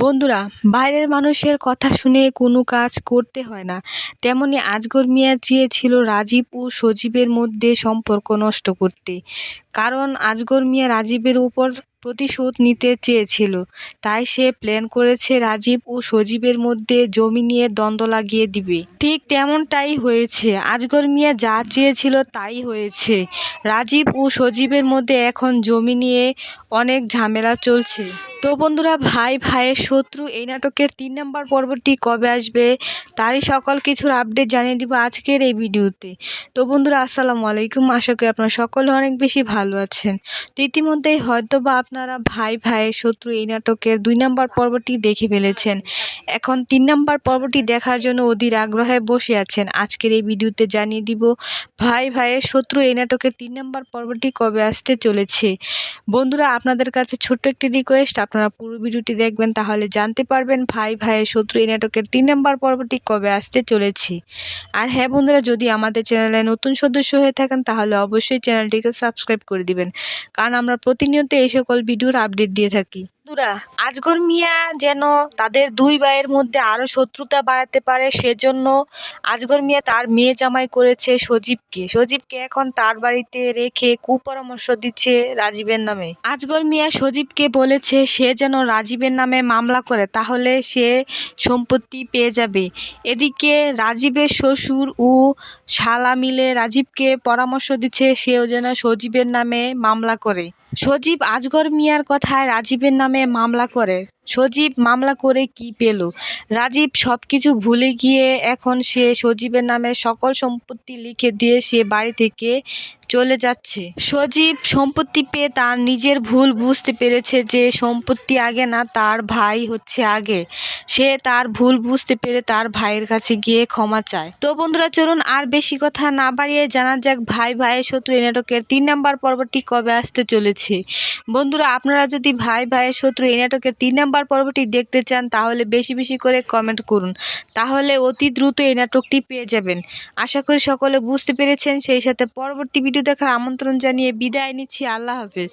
বন্ধুরা, বাইরের মানুষের কথা শুনে কোনো কাজ করতে হয় না। তেমনি আজগর মিয়া চেয়েছিল রাজীব ও সজীবের মধ্যে সম্পর্ক নষ্ট করতে। কারণ আজগর মিয়া রাজীবের উপর প্রতিশোধ নিতে চেয়েছিল। তাই সে প্ল্যান করেছে রাজীব ও সজীবের মধ্যে জমি নিয়ে দ্বন্দ্ব লাগিয়ে দিবে। ঠিক তেমনটাই হয়েছে। আজগর মিয়া যা চেয়েছিল তাই হয়েছে। রাজীব ও সজীবের মধ্যে এখন জমি নিয়ে অনেক ঝামেলা চলছে। তো বন্ধুরা, ভাই ভাইয়ের শত্রু এই নাটকের 3 নম্বর পর্বটি কবে আসবে তারই সকল কিছুর আপডেট জানিয়ে দিব আজকের এই ভিডিওতে। তো বন্ধুরা, আসসালামু আলাইকুম। আশা করি আপনারা সকলে অনেক বেশি ভালো আছেন। তো ইতিমধ্যেই হয়তো বা আপনারা ভাই ভাইয়ের শত্রু এই নাটকের 2 নম্বর পর্বটি দেখে ফেলেছেন। এখন 3 নম্বর পর্বটি দেখার জন্য অধীর আগ্রহে বসে আছেন। আজকের এই ভিডিওতে জানিয়ে দিব ভাই ভাইয়ের শত্রু এই নাটকের 3 নম্বর পর্বটি কবে আসতে চলেছে। বন্ধুরা, আপনাদের কাছে ছোট্ট একটি রিকোয়েস্ট, আপনারা পুরো ভিডিওটি দেখবেন, তাহলে জানতে পারবেন ভাই ভাইয়ের শত্রু এই নাটকের 3 নম্বর পর্বটি কবে আসতে চলেছে। আর হ্যাঁ বন্ধুরা, যদি আমাদের চ্যানেলে নতুন সদস্য হয়ে থাকেন তাহলে অবশ্যই চ্যানেলটিকে সাবস্ক্রাইব করে দিবেন, কারণ আমরা প্রতিনিয়ত এই সকল ভিডিওর আপডেট দিয়ে থাকি। বন্ধুরা, আজগর মিয়া যেন তাদের দুই ভাইয়ের মধ্যে আরো শত্রুতা বাড়াতে পারে, সেজন্য আজগর মিয়া তার মেয়ে জামাই করেছে সজীবকে এখন তার বাড়িতে রেখে কুপরামর্শ দিচ্ছে রাজীবের নামে। আজগর মিয়া সজীবকে বলেছে সে যেন রাজীবের নামে মামলা করে, তাহলে সে সম্পত্তি পেয়ে যাবে। এদিকে রাজীবের শ্বশুর ও শালা মিলে রাজীবকে পরামর্শ দিচ্ছে সেও যেন সজীবের নামে মামলা করে। সজীব আজগর মিয়ার কথায় রাজীবের নামে মামলা করে। সজীব মামলা করে কি পেল? রাজীব সব কিছু ভুলে গিয়ে এখন সে সজীবের নামে সকল সম্পত্তি লিখে দিয়ে সে বাড়ি থেকে চলে যাচ্ছে। সজীব সম্পত্তি পেয়ে তার নিজের ভুল বুঝতে পেরেছে যে সম্পত্তি আগে না, তার ভাই হচ্ছে আগে। সে তার ভুল বুঝতে পেরে তার ভাইয়ের কাছে গিয়ে ক্ষমা চায়। তো বন্ধুরা, চলুন আর বেশি কথা না বাড়িয়ে জানা যাক ভাই ভাইয়ের শত্রু এই নাটকের 3 নম্বর পর্বটি কবে আসতে চলেছে। বন্ধুরা, আপনারা যদি ভাই ভাইয়ের শত্রু এই নাটকের 3 নম্বর পর্বটি দেখতে চান তাহলে বেশি বেশি করে কমেন্ট করুন, তাহলে অতি দ্রুত এই নাটকটি পেয়ে যাবেন। আশা করি সকলে বুঝতে পেরেছেন। সেই সাথে পরবর্তী ভিডিও দেখার আমন্ত্রণ জানিয়ে বিদায় নিচ্ছি। আল্লাহ হাফেজ।